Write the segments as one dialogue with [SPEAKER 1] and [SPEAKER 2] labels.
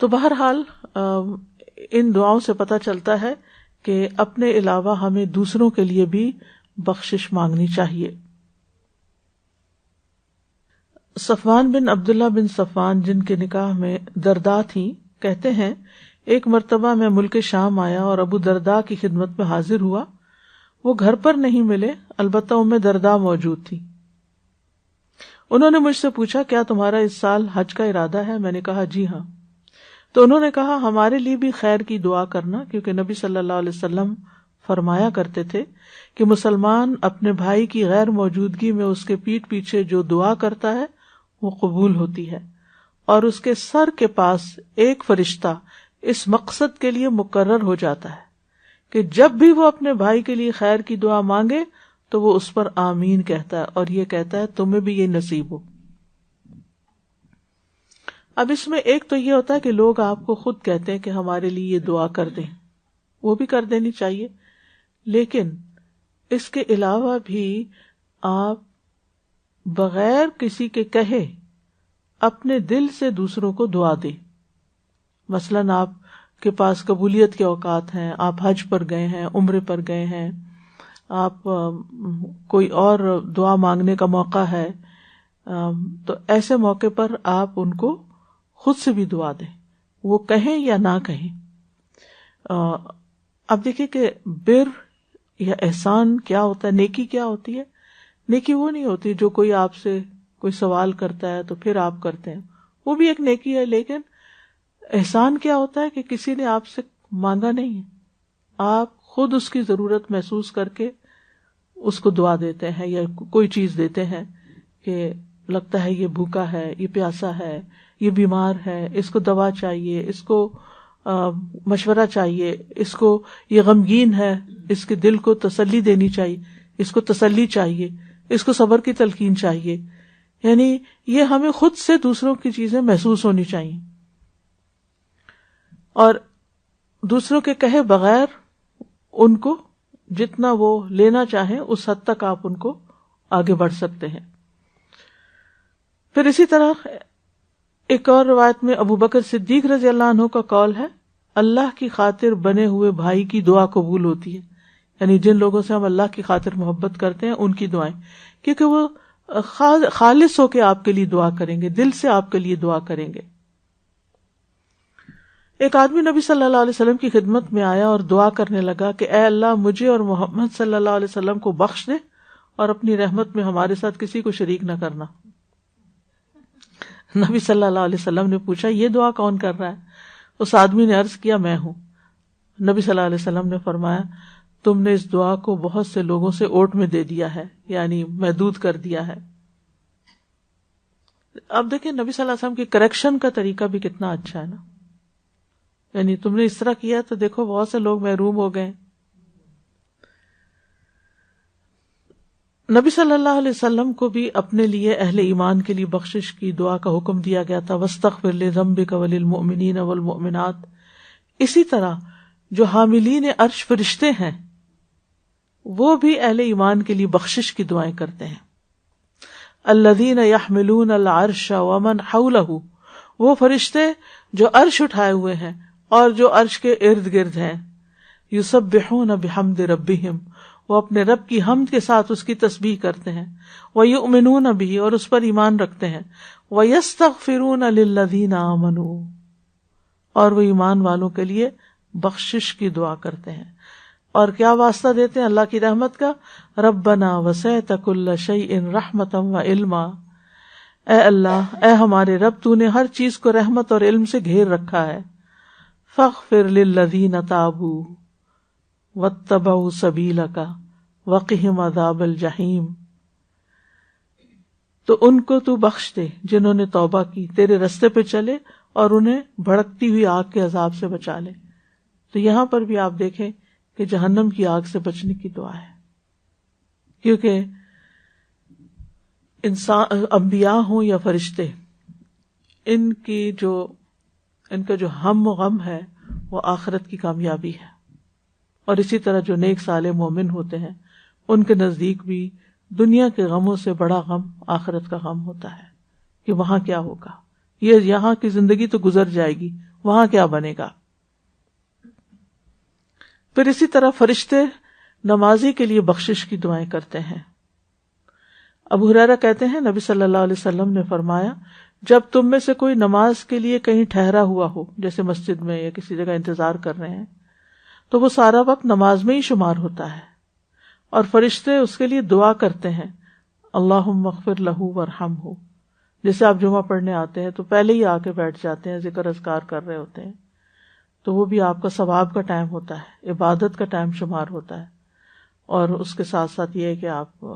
[SPEAKER 1] تو بہرحال ان دعاؤں سے پتہ چلتا ہے کہ اپنے علاوہ ہمیں دوسروں کے لیے بھی بخشش مانگنی چاہیے. صفوان بن عبداللہ بن صفوان جن کے نکاح میں درداء تھیں کہتے ہیں ایک مرتبہ میں ملک شام آیا اور ابو درداء کی خدمت میں حاضر ہوا. وہ گھر پر نہیں ملے، البتہ ام درداء موجود تھی. انہوں نے مجھ سے پوچھا کیا تمہارا اس سال حج کا ارادہ ہے؟ میں نے کہا جی ہاں. تو انہوں نے کہا ہمارے لیے بھی خیر کی دعا کرنا، کیونکہ نبی صلی اللہ علیہ وسلم فرمایا کرتے تھے کہ مسلمان اپنے بھائی کی غیر موجودگی میں اس کے پیٹھ پیچھے جو دعا کرتا ہے وہ قبول ہوتی ہے، اور اس کے سر کے پاس ایک فرشتہ اس مقصد کے لیے مقرر ہو جاتا ہے کہ جب بھی وہ اپنے بھائی کے لیے خیر کی دعا مانگے تو وہ اس پر آمین کہتا ہے اور یہ کہتا ہے تمہیں بھی یہ نصیب ہو. اب اس میں ایک تو یہ ہوتا ہے کہ لوگ آپ کو خود کہتے ہیں کہ ہمارے لیے یہ دعا کر دیں، وہ بھی کر دینی چاہیے، لیکن اس کے علاوہ بھی آپ بغیر کسی کے کہے اپنے دل سے دوسروں کو دعا دیں. مثلاً آپ کے پاس قبولیت کے اوقات ہیں، آپ حج پر گئے ہیں، عمرے پر گئے ہیں، آپ کوئی اور دعا مانگنے کا موقع ہے، تو ایسے موقع پر آپ ان کو خود سے بھی دعا دیں، وہ کہیں یا نہ کہیں. اب دیکھیں کہ بر یا احسان کیا ہوتا ہے، نیکی کیا ہوتی ہے. نیکی وہ نہیں ہوتی جو کوئی آپ سے کوئی سوال کرتا ہے تو پھر آپ کرتے ہیں، وہ بھی ایک نیکی ہے. لیکن احسان کیا ہوتا ہے کہ کسی نے آپ سے مانگا نہیں ہے، آپ خود اس کی ضرورت محسوس کر کے اس کو دعا دیتے ہیں یا کوئی چیز دیتے ہیں کہ لگتا ہے یہ بھوکا ہے، یہ پیاسا ہے، یہ بیمار ہے، اس کو دوا چاہیے، اس کو مشورہ چاہیے، اس کو یہ غمگین ہے، اس کے دل کو تسلی دینی چاہیے، اس کو تسلی چاہیے، اس کو صبر کی تلقین چاہیے. یعنی یہ ہمیں خود سے دوسروں کی چیزیں محسوس ہونی چاہیے، اور دوسروں کے کہے بغیر ان کو جتنا وہ لینا چاہیں اس حد تک آپ ان کو آگے بڑھ سکتے ہیں. پھر اسی طرح ایک اور روایت میں ابو بکر صدیق رضی اللہ عنہ کا قول ہے اللہ کی خاطر بنے ہوئے بھائی کی دعا قبول ہوتی ہے. یعنی جن لوگوں سے ہم اللہ کی خاطر محبت کرتے ہیں ان کی دعائیں، کیونکہ وہ خالص ہو کے آپ کے لیے دعا کریں گے، دل سے آپ کے لیے دعا کریں گے. ایک آدمی نبی صلی اللہ علیہ وسلم کی خدمت میں آیا اور دعا کرنے لگا کہ اے اللہ مجھے اور محمد صلی اللہ علیہ وسلم کو بخش دے اور اپنی رحمت میں ہمارے ساتھ کسی کو شریک نہ کرنا. نبی صلی اللہ علیہ وسلم نے پوچھا یہ دعا کون کر رہا ہے؟ اس آدمی نے عرض کیا میں ہوں. نبی صلی اللہ علیہ وسلم نے فرمایا تم نے اس دعا کو بہت سے لوگوں سے اوٹ میں دے دیا ہے، یعنی محدود کر دیا ہے. اب دیکھیں نبی صلی اللہ علیہ وسلم کی کریکشن کا طریقہ بھی کتنا اچھا ہے نا. یعنی تم نے اس طرح کیا تو دیکھو بہت سے لوگ محروم ہو گئے. نبی صلی اللہ علیہ وسلم کو بھی اپنے لیے اہل ایمان کے لیے بخشش کی دعا کا حکم دیا گیا تھا، وَاسْتَغْفِرْ لِذَنبِكَ وَلِلْمُؤْمِنِينَ وَالْمُؤْمِنَاتِ. اسی طرح جو حاملین عرش فرشتے ہیں وہ بھی اہل ایمان کے لیے بخشش کی دعائیں کرتے ہیں. الذین یحملون العرش ومن حولہ، وہ فرشتے جو عرش اٹھائے ہوئے ہیں اور جو عرش کے ارد گرد ہیں. یسبحون بحمد ربہم، وہ اپنے رب کی حمد کے ساتھ اس کی تسبیح کرتے ہیں. ویؤمنون بہ، اور اس پر ایمان رکھتے ہیں. ویستغفرون للذین آمنوا، اور وہ ایمان والوں کے لیے بخشش کی دعا کرتے ہیں. اور کیا واسطہ دیتے ہیں اللہ کی رحمت کا؟ ربنا وسعت کل شیء رحمتا وعلما، اے اللہ، اے ہمارے رب، تو نے ہر چیز کو رحمت اور علم سے گھیر رکھا ہے. فاغفر للذین تابوا واتبعوا سبیلک وقہم عذاب الجحیم، تو ان کو تو بخش دے جنہوں نے توبہ کی، تیرے رستے پہ چلے اور انہیں بھڑکتی ہوئی آگ کے عذاب سے بچا لے. تو یہاں پر بھی آپ دیکھیں کہ جہنم کی آگ سے بچنے کی دعا ہے، کیونکہ انسان، انبیاء ہوں یا فرشتے، ان کا جو ہم و غم ہے وہ آخرت کی کامیابی ہے. اور اسی طرح جو نیک صالح مومن ہوتے ہیں ان کے نزدیک بھی دنیا کے غموں سے بڑا غم آخرت کا غم ہوتا ہے کہ وہاں کیا ہوگا. یہ یہاں کی زندگی تو گزر جائے گی، وہاں کیا بنے گا. پھر اسی طرح فرشتے نمازی کے لیے بخشش کی دعائیں کرتے ہیں. ابو ہریرہ کہتے ہیں نبی صلی اللہ علیہ وسلم نے فرمایا جب تم میں سے کوئی نماز کے لیے کہیں ٹھہرا ہوا ہو، جیسے مسجد میں یا کسی جگہ انتظار کر رہے ہیں، تو وہ سارا وقت نماز میں ہی شمار ہوتا ہے، اور فرشتے اس کے لیے دعا کرتے ہیں اللہم اغفر لہ وارحمہ. جیسے آپ جمعہ پڑھنے آتے ہیں تو پہلے ہی آ کے بیٹھ جاتے ہیں، ذکر اذکار کر رہے ہوتے ہیں، تو وہ بھی آپ کا ثواب کا ٹائم ہوتا ہے، عبادت کا ٹائم شمار ہوتا ہے، اور اس کے ساتھ ساتھ یہ ہے کہ آپ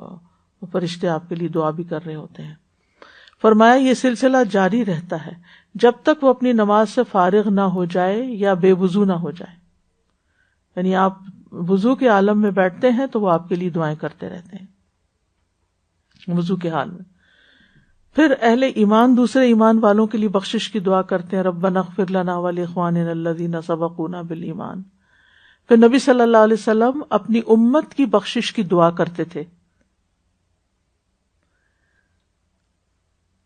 [SPEAKER 1] فرشتے آپ کے لیے دعا بھی کر رہے ہوتے ہیں. فرمایا یہ سلسلہ جاری رہتا ہے جب تک وہ اپنی نماز سے فارغ نہ ہو جائے یا بے وضو نہ ہو جائے. یعنی آپ وضو کے عالم میں بیٹھتے ہیں تو وہ آپ کے لیے دعائیں کرتے رہتے ہیں وضو کے حال میں. پھر اہل ایمان دوسرے ایمان والوں کے لیے بخشش کی دعا کرتے ہیں ربنا اغفر لنا ولاخواننا الذین سبقونا بالایمان. پھر نبی صلی اللہ علیہ وسلم اپنی امت کی بخشش کی دعا کرتے تھے.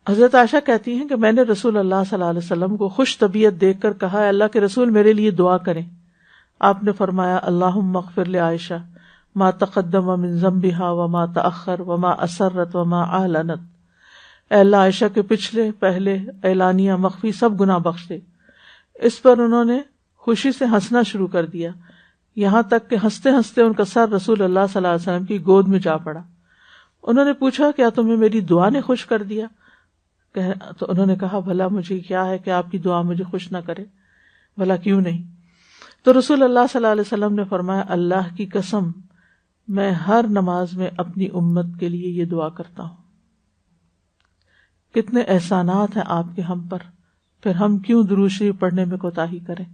[SPEAKER 1] حضرت عائشہ کہتی ہیں کہ میں نے رسول اللہ صلی اللہ علیہ وسلم کو خوش طبیعت دیکھ کر کہا اللہ کے رسول میرے لیے دعا کریں. آپ نے فرمایا اللہم اغفر لعائشہ ما تقدم من ذنبها وما تأخر وما اسرت وما اعلنت. اے اللہ عائشہ کے پچھلے پہلے اعلانیہ مخفی سب گناہ بخش دے. اس پر انہوں نے خوشی سے ہنسنا شروع کر دیا، یہاں تک کہ ہنستے ہنستے ان کا سر رسول اللہ صلی اللہ علیہ وسلم کی گود میں جا پڑا. انہوں نے پوچھا کیا تمہیں میری دعا نے خوش کر دیا؟ تو انہوں نے کہا بھلا مجھے کیا ہے کہ آپ کی دعا مجھے خوش نہ کرے، بھلا کیوں نہیں؟ تو رسول اللہ صلی اللہ علیہ وسلم نے فرمایا اللہ کی قسم میں ہر نماز میں اپنی امت کے لیے یہ دعا کرتا ہوں. کتنے احسانات ہیں آپ کے ہم پر، پھر ہم کیوں درود شریف پڑھنے میں کوتاہی کریں،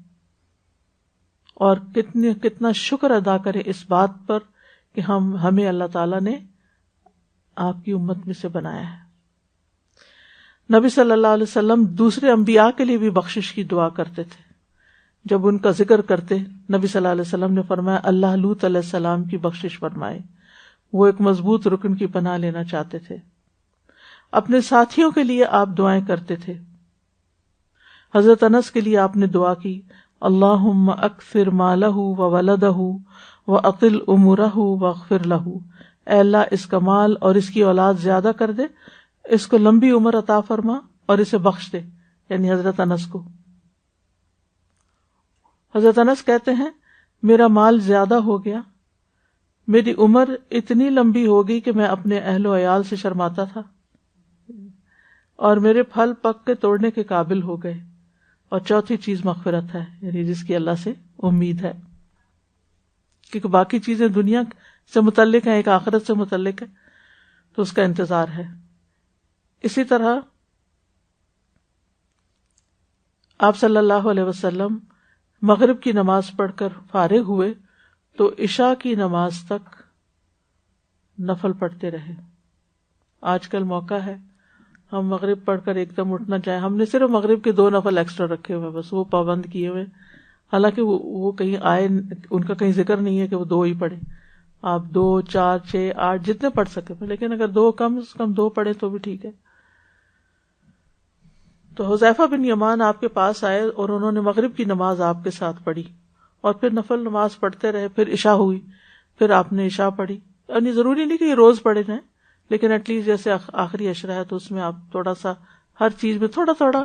[SPEAKER 1] اور کتنا شکر ادا کریں اس بات پر کہ ہمیں اللہ تعالیٰ نے آپ کی امت میں سے بنایا ہے. نبی صلی اللہ علیہ وسلم دوسرے انبیاء کے لیے بھی بخشش کی دعا کرتے تھے. جب ان کا ذکر کرتے نبی صلی اللہ علیہ وسلم نے فرمایا اللہ لوط علیہ السلام کی بخشش فرمائے. وہ ایک مضبوط رکن کی پناہ لینا چاہتے تھے. اپنے ساتھیوں کے لیے آپ دعائیں کرتے تھے. حضرت انس کے لیے آپ نے دعا کی اللہم اکثر مالہ وولدہ واطل امورہ واغفر لہ. اے اللہ اس کا مال اور اس کی اولاد زیادہ کر دے، اس کو لمبی عمر عطا فرما اور اسے بخش دے. یعنی حضرت انس کو. حضرت انس کہتے ہیں میرا مال زیادہ ہو گیا، میری عمر اتنی لمبی ہو گئی کہ میں اپنے اہل و عیال سے شرماتا تھا، اور میرے پھل پک کے توڑنے کے قابل ہو گئے. اور چوتھی چیز مغفرت ہے، یعنی جس کی اللہ سے امید ہے، کیونکہ باقی چیزیں دنیا سے متعلق ہیں، ایک آخرت سے متعلق ہے، تو اس کا انتظار ہے. اسی طرح آپ صلی اللہ علیہ وسلم مغرب کی نماز پڑھ کر فارغ ہوئے تو عشاء کی نماز تک نفل پڑھتے رہے. آج کل موقع ہے ہم مغرب پڑھ کر ایک دم اٹھنا چاہیں، ہم نے صرف مغرب کے 2 نفل ایکسٹرا رکھے ہوئے، بس وہ پابند کیے ہوئے. حالانکہ وہ کہیں آئے، ان کا کہیں ذکر نہیں ہے کہ وہ 2 ہی پڑھیں. آپ 2 4 6 8 جتنے پڑھ سکے، لیکن اگر 2 کم از کم 2 پڑھیں تو بھی ٹھیک ہے. تو حذیفہ بن یمان آپ کے پاس آئے اور انہوں نے مغرب کی نماز آپ کے ساتھ پڑھی اور پھر نفل نماز پڑھتے رہے. پھر عشاء ہوئی، پھر آپ نے عشاء پڑھی. یعنی ضروری نہیں کہ یہ روز پڑھے جائیں، لیکن ایٹ لیسٹ جیسے آخری عشرہ ہے تو اس میں آپ تھوڑا سا ہر چیز میں تھوڑا تھوڑا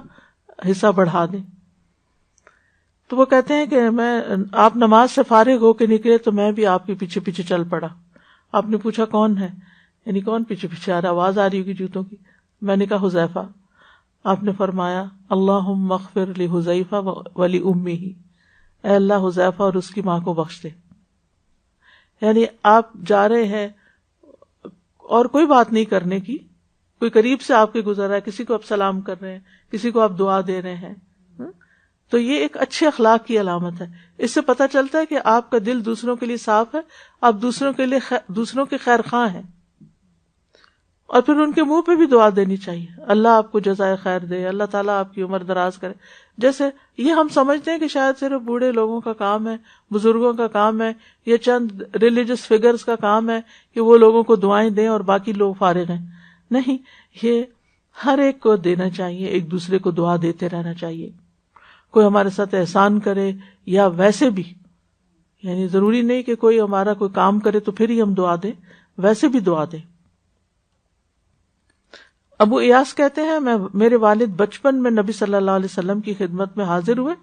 [SPEAKER 1] حصہ بڑھا دیں. تو وہ کہتے ہیں کہ آپ نماز سے فارغ ہو کے نکلے تو میں بھی آپ کے پیچھے پیچھے چل پڑا. آپ نے پوچھا کون ہے، یعنی کون پیچھے پیچھے آ رہا، آواز آ رہی ہوگی جوتوں کی. میں نے کہا حذیفہ. آپ نے فرمایا اللہم اغفر لحذیفہ ولامہ. اے اللہ حذیفہ اور اس کی ماں کو بخش دے. یعنی آپ جا رہے ہیں اور کوئی بات نہیں کرنے کی، کوئی قریب سے آپ کے گزر رہا ہے، کسی کو آپ سلام کر رہے ہیں، کسی کو آپ دعا دے رہے ہیں، تو یہ ایک اچھے اخلاق کی علامت ہے. اس سے پتہ چلتا ہے کہ آپ کا دل دوسروں کے لیے صاف ہے، آپ دوسروں کے خیر خواہ ہیں. اور پھر ان کے منہ پہ بھی دعا دینی چاہیے، اللہ آپ کو جزائے خیر دے، اللہ تعالیٰ آپ کی عمر دراز کرے. جیسے یہ ہم سمجھتے ہیں کہ شاید صرف بوڑھے لوگوں کا کام ہے، بزرگوں کا کام ہے، یہ چند ریلیجس فگرز کا کام ہے کہ وہ لوگوں کو دعائیں دیں اور باقی لوگ فارغ ہیں. نہیں، یہ ہر ایک کو دینا چاہیے، ایک دوسرے کو دعا دیتے رہنا چاہیے. کوئی ہمارے ساتھ احسان کرے یا ویسے بھی، یعنی ضروری نہیں کہ کوئی ہمارا کوئی کام کرے تو پھر ہی ہم دعا دیں، ویسے بھی دعا دیں. ابو ایاس کہتے ہیں میرے والد بچپن میں نبی صلی اللہ علیہ وسلم کی خدمت میں حاضر ہوئے،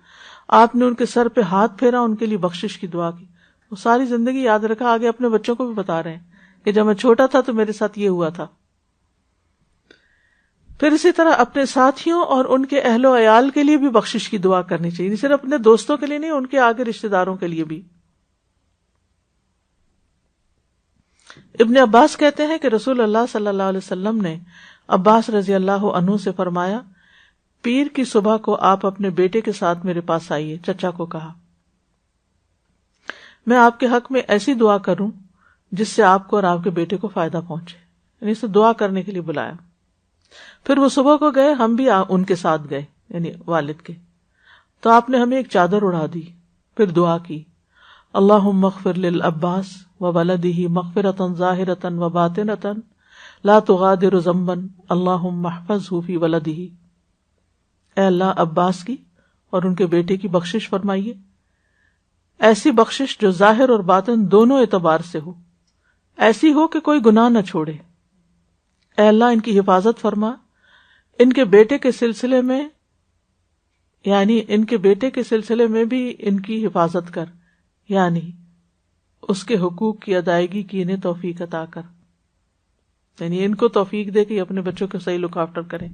[SPEAKER 1] آپ نے ان کے سر پہ ہاتھ پھیرا، ان کے لیے بخشش کی دعا کی. وہ ساری زندگی یاد رکھا، آگے اپنے بچوں کو بھی بتا رہے ہیں کہ جب میں چھوٹا تھا تو میرے ساتھ یہ ہوا تھا. پھر اسی طرح اپنے ساتھیوں اور ان کے اہل و عیال کے لیے بھی بخشش کی دعا کرنی چاہیے، صرف اپنے دوستوں کے لیے نہیں، ان کے آگے رشتہ داروں کے لیے بھی. ابن عباس کہتے ہیں کہ رسول اللہ صلی اللہ علیہ وسلم نے عباس رضی اللہ عنہ سے فرمایا، پیر کی صبح کو آپ اپنے بیٹے کے ساتھ میرے پاس آئیے. چچا کو کہا، میں آپ کے حق میں ایسی دعا کروں جس سے آپ کو اور آپ کے بیٹے کو فائدہ پہنچے، یعنی اسے دعا کرنے کے لیے بلایا. پھر وہ صبح کو گئے، ہم بھی ان کے ساتھ گئے، یعنی والد کے. تو آپ نے ہمیں ایک چادر اڑا دی، پھر دعا کی، اللہم اغفر للعباس وولدہ مغفرۃ ظاہرۃ وباطنۃ لا تغادر ذنبا اللہم احفظہ فی ولدہ. اے اللہ عباس کی اور ان کے بیٹے کی بخشش فرمائیے، ایسی بخشش جو ظاہر اور باطن دونوں اعتبار سے ہو، ایسی ہو کہ کوئی گناہ نہ چھوڑے. اے اللہ ان کی حفاظت فرما، ان کے بیٹے کے سلسلے میں، یعنی ان کے بیٹے کے سلسلے میں بھی ان کی حفاظت کر، یعنی اس کے حقوق کی ادائیگی کی انہیں توفیق عطا کر، یعنی ان کو توفیق دے کہ یہ اپنے بچوں کو صحیح لک آفٹر کریں.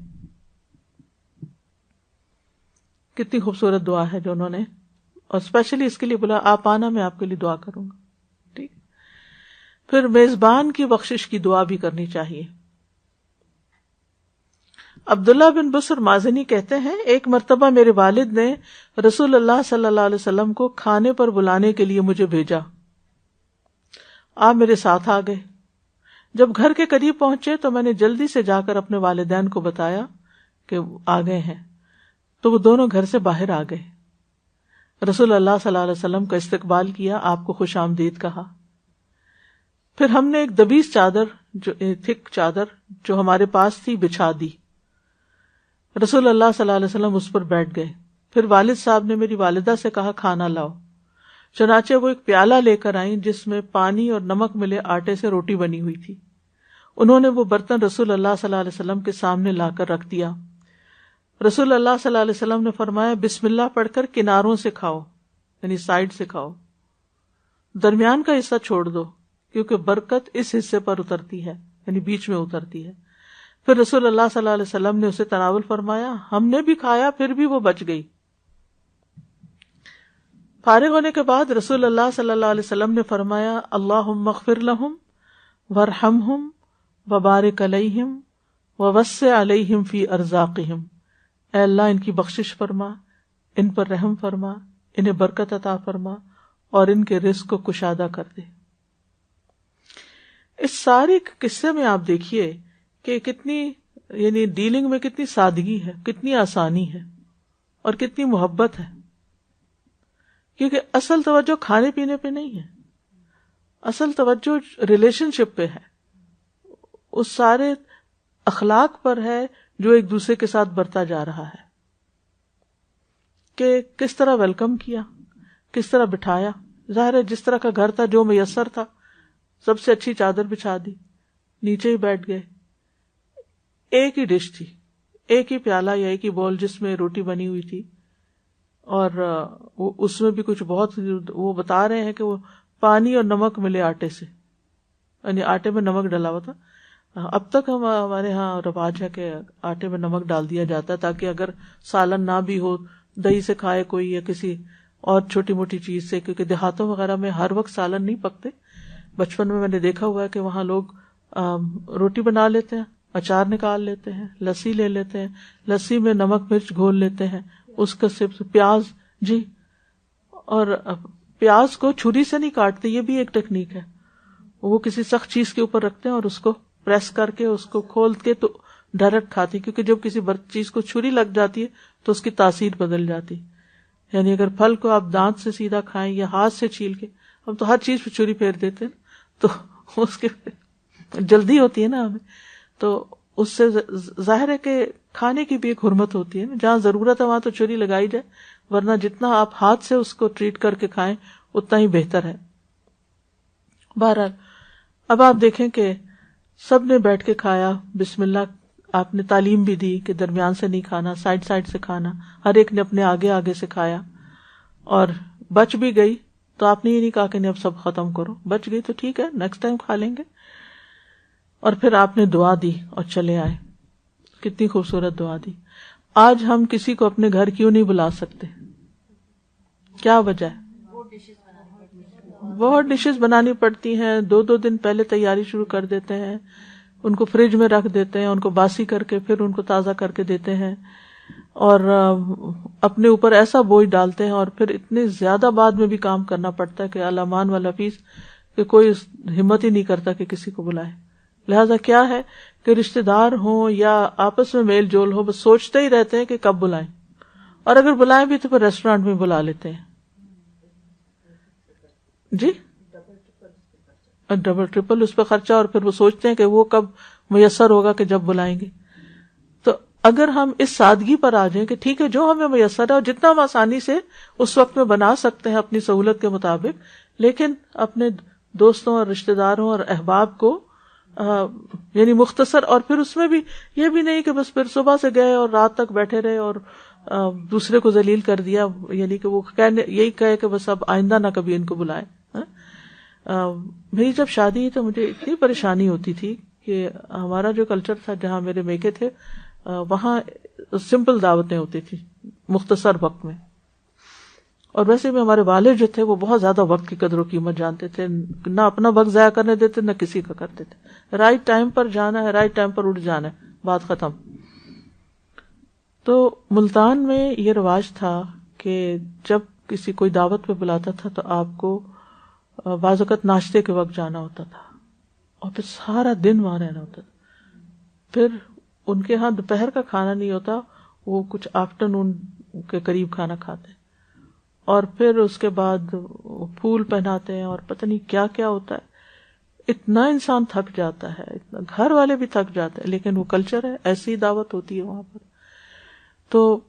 [SPEAKER 1] کتنی خوبصورت دعا ہے جو انہوں نے، اور اسپیشلی اس کے لیے بولا آپ آنا، میں آپ کے لیے دعا کروں گا. ٹھیک. پھر میزبان کی بخشش کی دعا بھی کرنی چاہیے. عبداللہ بن بسر مازنی کہتے ہیں، ایک مرتبہ میرے والد نے رسول اللہ صلی اللہ علیہ وسلم کو کھانے پر بلانے کے لیے مجھے بھیجا. آپ میرے ساتھ آ گئے. جب گھر کے قریب پہنچے تو میں نے جلدی سے جا کر اپنے والدین کو بتایا کہ آ گئے ہیں، تو وہ دونوں گھر سے باہر آ گئے. رسول اللہ صلی اللہ علیہ وسلم کا استقبال کیا، آپ کو خوش آمدید کہا. پھر ہم نے ایک دبیس چادر، جو تھک چادر جو ہمارے پاس تھی، بچھا دی. رسول اللہ صلی اللہ علیہ وسلم اس پر بیٹھ گئے. پھر والد صاحب نے میری والدہ سے کہا کھانا لاؤ. چنانچہ وہ ایک پیالہ لے کر آئیں جس میں پانی اور نمک ملے آٹے سے روٹی بنی ہوئی تھی. انہوں نے وہ برتن رسول اللہ صلی اللہ علیہ وسلم کے سامنے لا کر رکھ دیا. رسول اللہ صلی اللہ علیہ وسلم نے فرمایا بسم اللہ پڑھ کر کناروں سے کھاؤ، یعنی سائڈ سے کھاؤ، درمیان کا حصہ چھوڑ دو کیونکہ برکت اس حصے پر اترتی ہے، یعنی بیچ میں اترتی ہے. پھر رسول اللہ صلی اللہ علیہ وسلم نے اسے تناول فرمایا، ہم نے بھی کھایا پھر بھی وہ بچ گئی. فارغ ہونے کے بعد رسول اللہ صلی اللہ علیہ وسلم نے فرمایا اللہم اغفر لہم وارحمہم وبارک علیہم ووسع علیہم فی ارزاقہم. اے اللہ ان کی بخشش فرما، ان پر رحم فرما، انہیں برکت عطا فرما اور ان کے رزق کو کشادہ کر دے. اس سارے قصے میں آپ دیکھیے کہ کتنی، یعنی ڈیلنگ میں کتنی سادگی ہے، کتنی آسانی ہے اور کتنی محبت ہے. کیونکہ اصل توجہ کھانے پینے پہ نہیں ہے، اصل توجہ ریلیشن شپ پہ ہے، اس سارے اخلاق پر ہے جو ایک دوسرے کے ساتھ برتا جا رہا ہے، کہ کس طرح ویلکم کیا، کس طرح بٹھایا. ظاہر ہے جس طرح کا گھر تھا، جو میسر تھا، سب سے اچھی چادر بچھا دی، نیچے ہی بیٹھ گئے. ایک ہی ڈش تھی، ایک ہی پیالہ یا ایک ہی بول جس میں روٹی بنی ہوئی تھی، اور اس میں بھی کچھ بہت، وہ بتا رہے ہیں کہ وہ پانی اور نمک ملے آٹے سے، یعنی آٹے میں نمک ڈلا ہوا تھا. اب تک ہمارے ہاں رواج ہے کہ آٹے میں نمک ڈال دیا جاتا ہے تاکہ اگر سالن نہ بھی ہو، دہی سے کھائے کوئی یا کسی اور چھوٹی موٹی چیز سے، کیونکہ دیہاتوں وغیرہ میں ہر وقت سالن نہیں پکتے. بچپن میں نے دیکھا ہوا ہے کہ وہاں لوگ روٹی بنا لیتے ہیں، اچار نکال لیتے ہیں، لسی لے لیتے ہیں، لسی میں نمک مرچ گھول لیتے ہیں، اس کا صرف پیاز، جی، اور پیاز کو چھری سے نہیں کاٹتے، یہ بھی ایک ٹیکنیک ہے. وہ کسی سخت چیز کے اوپر رکھتے ہیں اور اس کو پریس کر کے اس کو کھول کے تو ڈائریکٹ کھاتی، کیونکہ جب کسی چیز کو چھری لگ جاتی ہے تو اس کی تاثیر بدل جاتی. یعنی اگر پھل کو آپ دانت سے سیدھا کھائیں یا ہاتھ سے چھیل کے، ہم تو ہر چیز پہ چھری پھیر دیتے ہیں تو اس کے جلدی ہوتی ہے نا ہمیں، تو اس سے ظاہر ہے کہ کھانے کی بھی ایک حرمت ہوتی ہے نا، جہاں ضرورت ہے وہاں تو چھری لگائی جائے، ورنہ جتنا آپ ہاتھ سے اس کو ٹریٹ کر کے کھائیں اتنا ہی بہتر ہے. بہرحال اب آپ دیکھیں کہ سب نے بیٹھ کے کھایا, بسم اللہ, آپ نے تعلیم بھی دی کہ درمیان سے نہیں کھانا, سائڈ سائڈ سے کھانا, ہر ایک نے اپنے آگے آگے سے کھایا, اور بچ بھی گئی تو آپ نے یہ نہیں کہا کہ نہیں اب سب ختم کرو, بچ گئی تو ٹھیک ہے نیکسٹ ٹائم کھا لیں گے. اور پھر آپ نے دعا دی اور چلے آئے. کتنی خوبصورت دعا دی. آج ہم کسی کو اپنے گھر کیوں نہیں بلا سکتے؟ کیا وجہ ہے؟ بہت ڈشز بنانی پڑتی ہیں, 2 دن پہلے تیاری شروع کر دیتے ہیں, ان کو فریج میں رکھ دیتے ہیں, ان کو باسی کر کے پھر ان کو تازہ کر کے دیتے ہیں, اور اپنے اوپر ایسا بوجھ ڈالتے ہیں, اور پھر اتنے زیادہ بعد میں بھی کام کرنا پڑتا ہے کہ الامان والا فیس کہ کوئی ہمت ہی نہیں کرتا کہ کسی کو بلائے. لہذا کیا ہے کہ رشتہ دار ہوں یا آپس میں میل جول ہو, بس سوچتے ہی رہتے ہیں کہ کب بلائیں, اور اگر بلائیں بھی تو پھر ریسٹورینٹ میں بلا لیتے ہیں. جی ڈبل ٹرپل اس پہ خرچہ, اور پھر وہ سوچتے ہیں کہ وہ کب میسر ہوگا کہ جب بلائیں گے. تو اگر ہم اس سادگی پر آ جائیں کہ ٹھیک ہے جو ہمیں میسر ہے اور جتنا ہم آسانی سے اس وقت میں بنا سکتے ہیں اپنی سہولت کے مطابق, لیکن اپنے دوستوں اور رشتہ داروں اور احباب کو یعنی مختصر, اور پھر اس میں بھی یہ بھی نہیں کہ بس پھر صبح سے گئے اور رات تک بیٹھے رہے اور دوسرے کو ذلیل کر دیا, یعنی کہ وہ یہی کہے کہ بس اب آئندہ نہ کبھی ان کو بلائیں. میری جب شادی ہوئی تو مجھے اتنی پریشانی ہوتی تھی کہ ہمارا جو کلچر تھا جہاں میرے میکے تھے وہاں سمپل دعوتیں ہوتی تھی مختصر وقت میں, اور ویسے بھی ہمارے والد جو تھے وہ بہت زیادہ وقت کی قدر و قیمت جانتے تھے, نہ اپنا وقت ضائع کرنے دیتے نہ کسی کا کرتے تھے. رائٹ ٹائم پر جانا ہے, رائٹ ٹائم پر اٹھ جانا ہے, بات ختم. تو ملتان میں یہ رواج تھا کہ جب کسی کوئی دعوت پہ بلاتا تھا تو آپ کو بعض اوقات ناشتے کے وقت جانا ہوتا تھا, اور پھر سارا دن وہاں رہنا ہوتا تھا. پھر ان کے ہاں دوپہر کا کھانا نہیں ہوتا, وہ کچھ آفٹر نون کے قریب کھانا کھاتے ہیں, اور پھر اس کے بعد پھول پہناتے ہیں اور پتہ نہیں کیا کیا ہوتا ہے. اتنا انسان تھک جاتا ہے, اتنا گھر والے بھی تھک جاتے ہیں, لیکن وہ کلچر ہے, ایسی دعوت ہوتی ہے وہاں پر. تو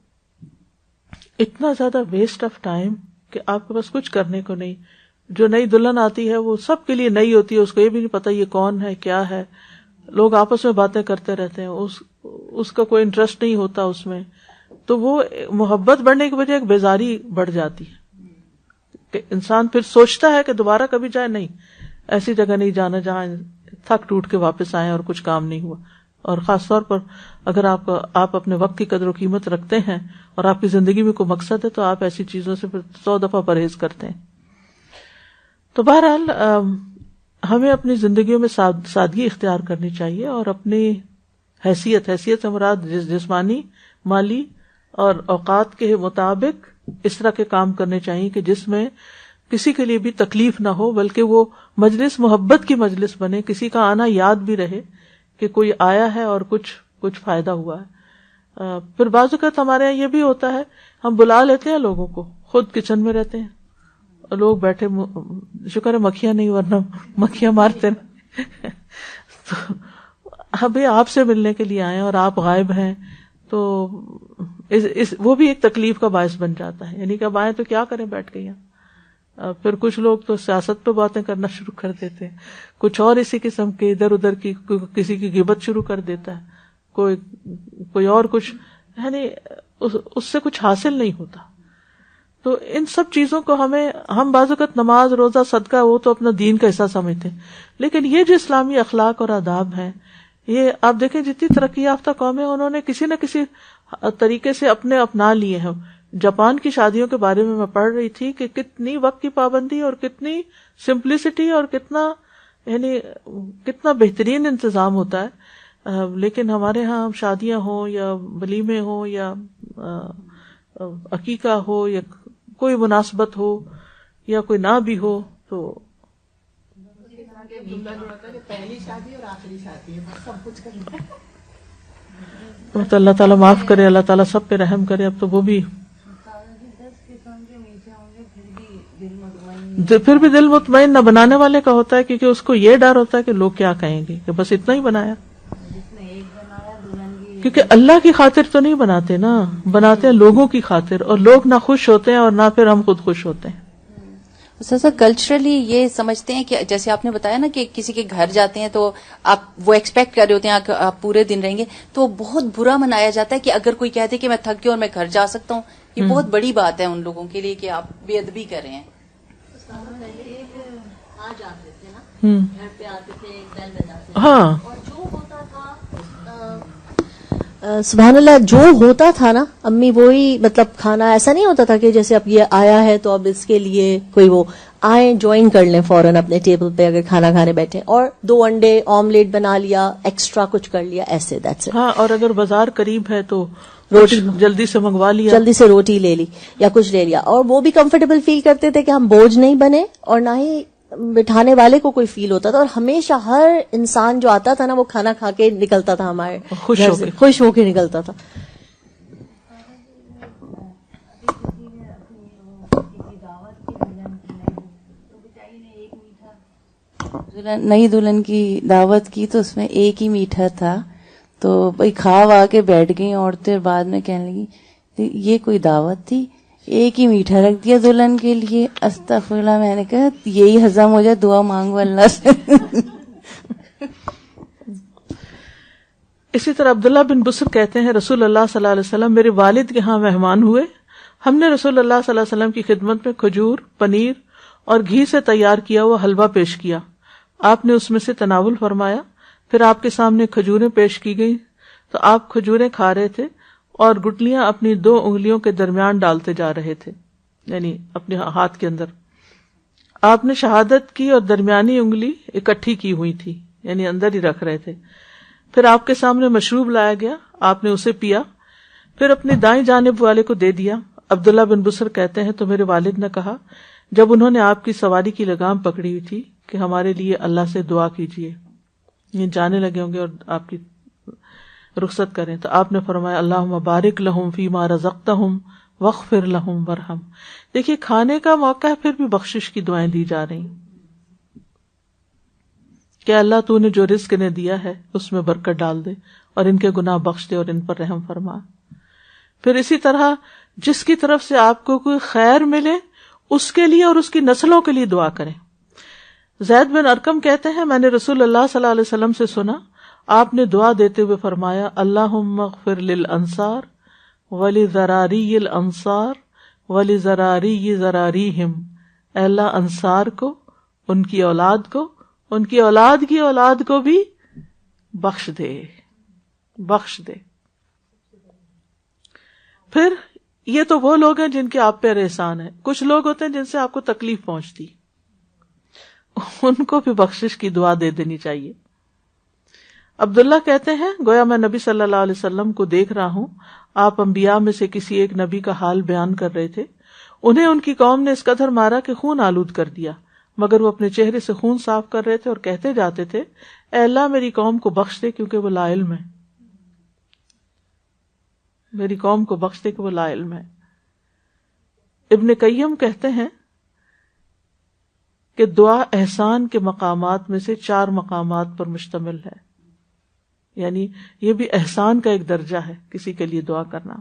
[SPEAKER 1] اتنا زیادہ ویسٹ آف ٹائم کہ آپ کے پاس کچھ کرنے کو نہیں. جو نئی دلہن آتی ہے وہ سب کے لیے نئی ہوتی ہے, اس کو یہ بھی نہیں پتا یہ کون ہے کیا ہے, لوگ آپس میں باتیں کرتے رہتے ہیں, اس کا کوئی انٹرسٹ نہیں ہوتا اس میں. تو وہ محبت بڑھنے کی وجہ ایک بیزاری بڑھ جاتی ہے کہ انسان پھر سوچتا ہے کہ دوبارہ کبھی جائے, نہیں ایسی جگہ نہیں جانا جہاں تھک ٹوٹ کے واپس آئے اور کچھ کام نہیں ہوا. اور خاص طور پر اگر آپ اپنے وقت کی قدر و قیمت رکھتے ہیں اور آپ کی زندگی میں کوئی مقصد ہے تو آپ ایسی چیزوں سے پھر 100 دفعہ پرہیز کرتے ہیں. تو بہرحال ہمیں اپنی زندگیوں میں سادگی اختیار کرنی چاہیے, اور اپنی حیثیت سے مراد جسمانی, مالی اور اوقات کے مطابق اس طرح کے کام کرنے چاہیے کہ جس میں کسی کے لیے بھی تکلیف نہ ہو, بلکہ وہ مجلس محبت کی مجلس بنے, کسی کا آنا یاد بھی رہے کہ کوئی آیا ہے اور کچھ فائدہ ہوا ہے. پھر بعض اوقات ہمارے یہاں یہ بھی ہوتا ہے, ہم بلا لیتے ہیں لوگوں کو, خود کچن میں رہتے ہیں, لوگ بیٹھے, شکر ہے مکھیاں نہیں ورنہ مکھیاں مارتے ہیں. تو ابھی آپ سے ملنے کے لیے آئے اور آپ غائب ہیں, تو وہ بھی ایک تکلیف کا باعث بن جاتا ہے. یعنی کہ اب آئے تو کیا کریں بیٹھ کے یہاں. پھر کچھ لوگ تو سیاست پہ باتیں کرنا شروع کر دیتے ہیں, کچھ اور اسی قسم کے ادھر ادھر کی, کسی کی غیبت شروع کر دیتا ہے, کوئی اور کچھ, یعنی اس سے کچھ حاصل نہیں ہوتا. تو ان سب چیزوں کو ہم بعض اوقات نماز روزہ صدقہ وہ تو اپنا دین کا حصہ سمجھتے ہیں, لیکن یہ جو اسلامی اخلاق اور آداب ہیں, یہ آپ دیکھیں جتنی ترقی یافتہ قومیں انہوں نے کسی نہ کسی طریقے سے اپنا لیے ہیں. جاپان کی شادیوں کے بارے میں پڑھ رہی تھی کہ کتنی وقت کی پابندی اور کتنی سمپلسٹی اور کتنا بہترین انتظام ہوتا ہے. لیکن ہمارے ہاں شادیاں ہوں یا ولیمے ہوں یا عقیقہ ہو یا کوئی مناسبت ہو یا کوئی نہ بھی ہو, تو
[SPEAKER 2] پہلی شادی اور آخری شادی سب کچھ
[SPEAKER 1] تو اللہ تعالیٰ معاف کرے, اللہ تعالیٰ سب پہ رحم کرے. اب تو وہ بھی پھر بھی دل مطمئن نہ بنانے والے کا ہوتا ہے, کیونکہ اس کو یہ ڈر ہوتا ہے کہ لوگ کیا کہیں گے کہ بس اتنا ہی بنایا. کیونکہ اللہ کی خاطر تو نہیں بناتے نا، بناتے ہیں لوگوں کی خاطر، اور لوگ نہ خوش ہوتے ہیں اور نہ پھر ہم خود خوش ہوتے ہیں.
[SPEAKER 3] سر کلچرلی یہ سمجھتے ہیں کہ جیسے آپ نے بتایا نا کہ کسی کے گھر جاتے ہیں تو آپ وہ ایکسپیکٹ کر رہے ہوتے ہیں کہ آپ پورے دن رہیں گے، تو بہت برا منایا جاتا ہے کہ اگر کوئی کہتے کہ میں تھک گیا اور میں گھر جا سکتا ہوں. یہ بہت بڑی بات ہے ان لوگوں کے لیے کہ آپ بے ادبی کر رہے ہیں.
[SPEAKER 2] آ جاتے تھے نا، گھر پہ آتے تھے، بیل بجاتے تھے،
[SPEAKER 1] ہاں
[SPEAKER 2] اور جو ہوتا تھا سبحان اللہ، جو ہوتا تھا نا امی وہی، مطلب کھانا ایسا نہیں ہوتا تھا کہ جیسے اب یہ آیا ہے تو اب اس کے لیے کوئی وہ آئیں جوائن کر لیں فوراً اپنے ٹیبل پہ اگر کھانا کھانے بیٹھے، اور 2 انڈے آملیٹ بنا لیا، ایکسٹرا کچھ کر لیا، ایسے دیٹس اٹ.
[SPEAKER 1] ہاں، اور اگر بازار قریب ہے تو
[SPEAKER 2] روٹی
[SPEAKER 1] جلدی سے منگوا لیا،
[SPEAKER 2] جلدی سے روٹی لے لی یا کچھ لے لیا، اور وہ بھی کمفرٹیبل فیل کرتے تھے کہ ہم بوجھ نہیں بنے، اور نہ ہی بٹھانے والے کو کوئی فیل ہوتا تھا. اور ہمیشہ ہر انسان جو آتا تھا نا وہ کھانا کھا کے نکلتا تھا، ہمارے خوش ہو کے نکلتا تھا.
[SPEAKER 3] نئی دلہن کی دعوت کی تو اس میں ایک ہی میٹھا تھا، تو بھائی کھا وا کے بیٹھ گئی عورتیں، بعد میں کہنے لگی یہ کوئی دعوت تھی، ایک ہی میٹھا رکھ دیا دلہن کے لیے. استغفر اللہ. میں نے کہا یہی ہضم ہو جائے، دعا مانگو اللہ سے.
[SPEAKER 1] اسی طرح عبداللہ بن بسر کہتے ہیں رسول اللہ صلی اللہ علیہ وسلم میرے والد کے ہاں مہمان ہوئے، ہم نے رسول اللہ صلی اللہ علیہ وسلم کی خدمت میں کھجور، پنیر اور گھی سے تیار کیا ہوا حلوہ پیش کیا. آپ نے اس میں سے تناول فرمایا، پھر آپ کے سامنے کھجوریں پیش کی گئی تو آپ کھجوریں کھا رہے تھے اور گٹلیاں اپنی 2 انگلیوں کے درمیان ڈالتے جا رہے تھے، یعنی اپنے ہاتھ کے اندر. آپ نے شہادت کی اور درمیانی انگلی اکٹھی کی ہوئی تھی، یعنی اندر ہی رکھ رہے تھے. پھر آپ کے سامنے مشروب لایا گیا، آپ نے اسے پیا، پھر اپنی دائیں جانب والے کو دے دیا. عبداللہ بن بسر کہتے ہیں تو میرے والد نے کہا جب انہوں نے آپ کی سواری کی لگام پکڑی ہوئی تھی کہ ہمارے لیے اللہ سے دعا کیجیے، یہ جانے لگے ہوں گے اور آپ کی رخصت کریں، تو آپ نے فرمایا اللہم بارک لہم فیما رزقتہم واغفر لہم ورحم. دیکھیے کھانے کا موقع ہے، پھر بھی بخشش کی دعائیں دی جا رہی کہ اللہ تو نے جو رزق انہیں دیا ہے اس میں برکت ڈال دے اور ان کے گناہ بخش دے اور ان پر رحم فرما. پھر اسی طرح جس کی طرف سے آپ کو کوئی خیر ملے اس کے لیے اور اس کی نسلوں کے لیے دعا کریں. زید بن ارقم کہتے ہیں میں نے رسول اللہ صلی اللہ علیہ وسلم سے سنا، آپ نے دعا دیتے ہوئے فرمایا اللہم اغفر للانصار ولذراری الانصار ولذراری ذراریہم. اے اللہ انصار کو، ان کی اولاد کو، ان کی اولاد کی اولاد کو بھی بخش دے، بخش دے. پھر یہ تو وہ لوگ ہیں جن کے آپ پہ احسان ہے، کچھ لوگ ہوتے ہیں جن سے آپ کو تکلیف پہنچتی، ان کو بھی بخشش کی دعا دے دینی چاہیے. عبداللہ کہتے ہیں گویا میں نبی صلی اللہ علیہ وسلم کو دیکھ رہا ہوں، آپ انبیاء میں سے کسی ایک نبی کا حال بیان کر رہے تھے. انہیں ان کی قوم نے اس قدر مارا کہ خون آلود کر دیا، مگر وہ اپنے چہرے سے خون صاف کر رہے تھے اور کہتے جاتے تھے اے اللہ میری قوم کو بخش دے کیونکہ وہ لا علم ہے، میری قوم کو بخش دے کہ وہ لا علم ہے. ابن قیم کہتے ہیں کہ دعا احسان کے مقامات میں سے 4 مقامات پر مشتمل ہے، یعنی یہ بھی احسان کا ایک درجہ ہے کسی کے لیے دعا کرنا.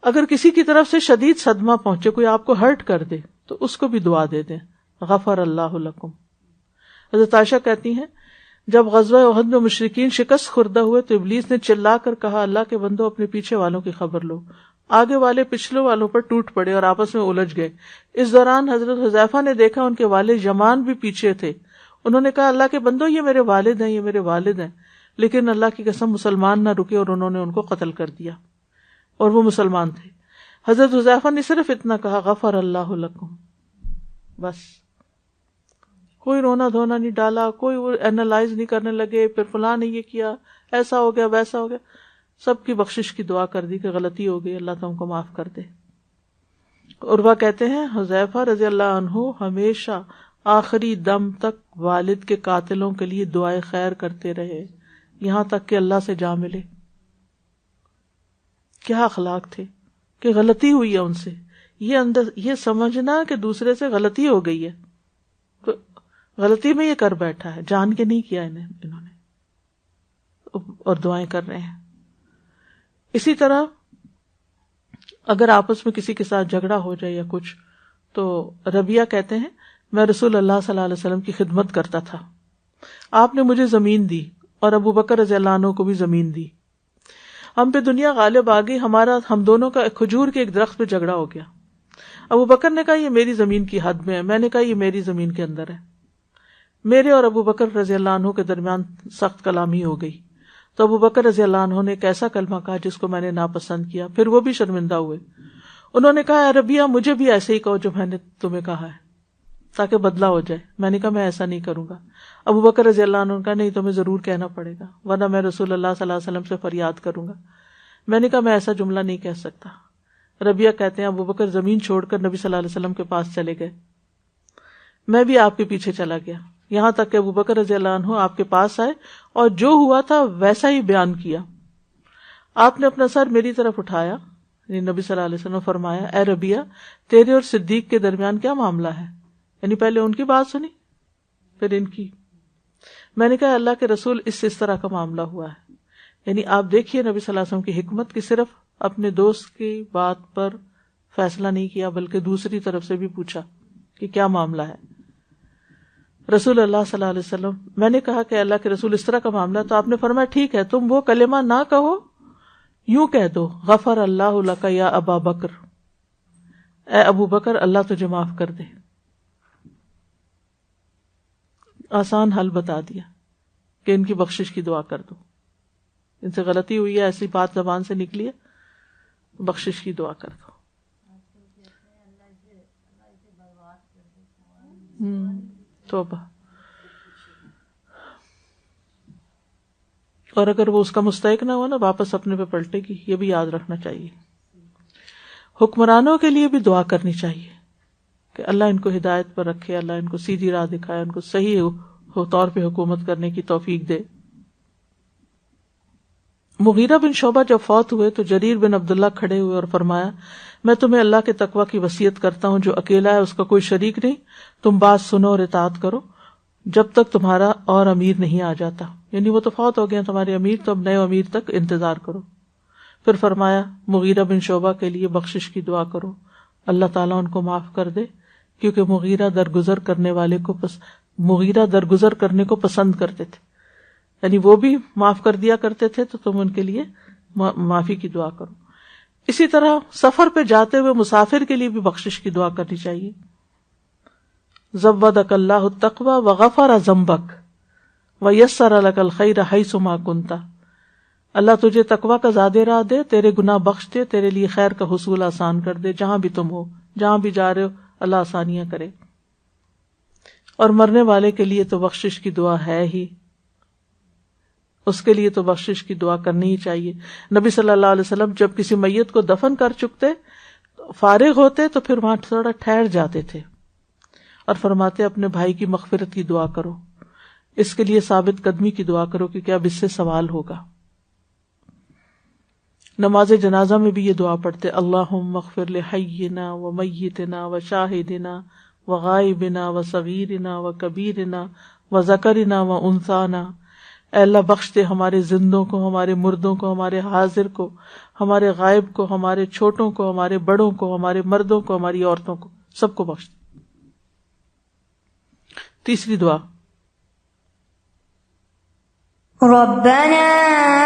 [SPEAKER 1] اگر کسی کی طرف سے شدید صدمہ پہنچے، کوئی آپ کو ہرٹ کر دے تو اس کو بھی دعا دے دیں غفر اللہ لکم. حضرت عائشہ کہتی ہیں جب غزوہ احد میں مشرکین شکست خوردہ ہوئے تو ابلیس نے چلا کر کہا اللہ کے بندو اپنے پیچھے والوں کی خبر لو. آگے والے پچھلے والوں پر ٹوٹ پڑے اور آپس میں الجھ گئے. اس دوران حضرت حذیفہ نے دیکھا ان کے والد یمان بھی پیچھے تھے. انہوں نے کہا اللہ کے بندو یہ میرے والد ہیں، یہ میرے والد ہیں. لیکن اللہ کی قسم مسلمان نہ رکے اور انہوں نے ان کو قتل کر دیا، اور وہ مسلمان تھے. حضرت حذیفہ نے صرف اتنا کہا غفر اللہ لکم، بس. کوئی رونا دھونا نہیں ڈالا، کوئی وہ اینالائز نہیں کرنے لگے پھر فلاں نے یہ کیا، ایسا ہو گیا ویسا ہو گیا. سب کی بخشش کی دعا کر دی کہ غلطی ہو گئی، اللہ تم کو معاف کر دے. عروہ کہتے ہیں حذیفہ رضی اللہ عنہ ہمیشہ آخری دم تک والد کے قاتلوں کے لیے دعائے خیر کرتے رہے یہاں تک کہ اللہ سے جا ملے. کیا اخلاق تھے کہ غلطی ہوئی ہے ان سے، یہ سمجھنا کہ دوسرے سے غلطی ہو گئی ہے، تو غلطی میں یہ کر بیٹھا ہے، جان کے نہیں کیا انہوں نے، اور دعائیں کر رہے ہیں. اسی طرح اگر آپس میں کسی کے ساتھ جھگڑا ہو جائے یا کچھ، تو ربیہ کہتے ہیں میں رسول اللہ صلی اللہ علیہ وسلم کی خدمت کرتا تھا، آپ نے مجھے زمین دی اور ابو بکر رضی اللہ عنہ کو بھی زمین دی، ہم پہ دنیا غالب آ گئی، ہم دونوں کا کھجور کے ایک درخت پہ جھگڑا ہو گیا، ابو بکر نے کہا یہ میری زمین کی حد میں ہے، میں نے کہا یہ میری زمین کے اندر ہے، میرے اور ابو بکر رضی اللہ عنہ کے درمیان سخت کلامی ہو گئی، تو ابو بکر رضی اللہ عنہ نے ایک ایسا کلمہ کہا جس کو میں نے ناپسند کیا، پھر وہ بھی شرمندہ ہوئے، انہوں نے کہا اے ربیہ مجھے بھی ایسے ہی کہو جو میں نے تمہیں کہا ہے تاکہ بدلہ ہو جائے، میں نے کہا میں ایسا نہیں کروں گا، ابو بکر رضی اللہ عنہ نے کہا نہیں تمہیں ضرور کہنا پڑے گا ورنہ میں رسول اللہ صلی اللہ علیہ وسلم سے فریاد کروں گا، میں نے کہا میں ایسا جملہ نہیں کہہ سکتا، ربیہ کہتے ہیں ابو بکر زمین چھوڑ کر نبی صلی اللہ علیہ وسلم کے پاس چلے گئے، میں بھی آپ کے پیچھے چلا گیا، یہاں تک کہ ابو بکر رضی اللہ عنہ آپ کے پاس آئے اور جو ہوا تھا ویسا ہی بیان کیا، آپ نے اپنا سر میری طرف اٹھایا، یعنی نبی صلی اللہ علیہ وسلم نے فرمایا اے ربیہ تیرے اور صدیق کے درمیان کیا معاملہ ہے، یعنی پہلے ان کی بات سنی پھر ان کی، میں نے کہا اللہ کے رسول اس طرح کا معاملہ ہوا ہے، یعنی آپ دیکھیے نبی صلی اللہ علیہ وسلم کی حکمت کی صرف اپنے دوست کی بات پر فیصلہ نہیں کیا بلکہ دوسری طرف سے بھی پوچھا کہ کیا معاملہ ہے، رسول اللہ صلی اللہ علیہ وسلم، میں نے کہا کہ اللہ کے رسول اس طرح کا معاملہ، تو آپ نے فرمایا ٹھیک ہے تم وہ کلمہ نہ کہو، یوں کہہ دو غفر اللہ لک یا ابا بکر، اے ابو بکر اللہ تجھے معاف کر دے، آسان حل بتا دیا کہ ان کی بخشش کی دعا کر دو، ان سے غلطی ہوئی ہے ایسی بات زبان سے نکلی ہے بخشش کی دعا کر دو۔ توبہ، اور اگر وہ اس کا مستحق نہ ہوا نا واپس اپنے پہ پلٹے گی، یہ بھی یاد رکھنا چاہیے۔ حکمرانوں کے لیے بھی دعا کرنی چاہیے کہ اللہ ان کو ہدایت پر رکھے، اللہ ان کو سیدھی راہ دکھائے، ان کو صحیح طور پہ حکومت کرنے کی توفیق دے۔ مغیرہ بن شعبہ جب فوت ہوئے تو جریر بن عبداللہ کھڑے ہوئے اور فرمایا میں تمہیں اللہ کے تقوی کی وصیت کرتا ہوں، جو اکیلا ہے اس کا کوئی شریک نہیں، تم بات سنو اور اطاعت کرو جب تک تمہارا اور امیر نہیں آ جاتا، یعنی وہ تو فوت ہو گئے تمہارے امیر، تو اب نئے امیر تک انتظار کرو۔ پھر فرمایا مغیرہ بن شعبہ کے لیے بخشش کی دعا کرو، اللہ تعالیٰ ان کو معاف کر دے، کیونکہ مغیرہ درگزر کرنے کو پسند کرتے تھے، یعنی وہ بھی معاف کر دیا کرتے تھے، تو تم ان کے لیے معافی کی دعا کرو۔ اسی طرح سفر پہ جاتے ہوئے مسافر کے لیے بھی بخشش کی دعا کرنی چاہیے۔ زودک اللہ التقوی وغفر ذنبک ویسر لک الخیر حیث ما کنت، اللہ تجھے تقوی کا زیادہ راہ دے، تیرے گناہ بخش دے، تیرے لیے خیر کا حصول آسان کر دے، جہاں بھی تم ہو، جہاں بھی جا رہے ہو اللہ آسانیاں کرے۔ اور مرنے والے کے لیے تو بخشش کی دعا ہے ہی، اس کے لیے تو بخشش کی دعا کرنی ہی چاہیے۔ نبی صلی اللہ علیہ وسلم جب کسی میت کو دفن کر چکتے، فارغ ہوتے تو پھر وہاں تھوڑا ٹھہر جاتے تھے اور فرماتے اپنے بھائی کی مغفرت کی دعا کرو، اس کے لیے ثابت قدمی کی دعا کرو کیونکہ اب اس سے سوال ہوگا۔ نماز جنازہ میں بھی یہ دعا پڑھتے اللہم اغفر لحینا و میتنا و شاہدنا و غائبنا و صغیرنا و کبیرنا و ذکرنا و انثانا، اے اللہ بخش دے ہمارے زندوں کو، ہمارے مردوں کو، ہمارے حاضر کو، ہمارے غائب کو، ہمارے چھوٹوں کو، ہمارے بڑوں کو، ہمارے مردوں کو، ہماری عورتوں کو، سب کو بخش دے۔ تیسری دعا
[SPEAKER 4] ربنا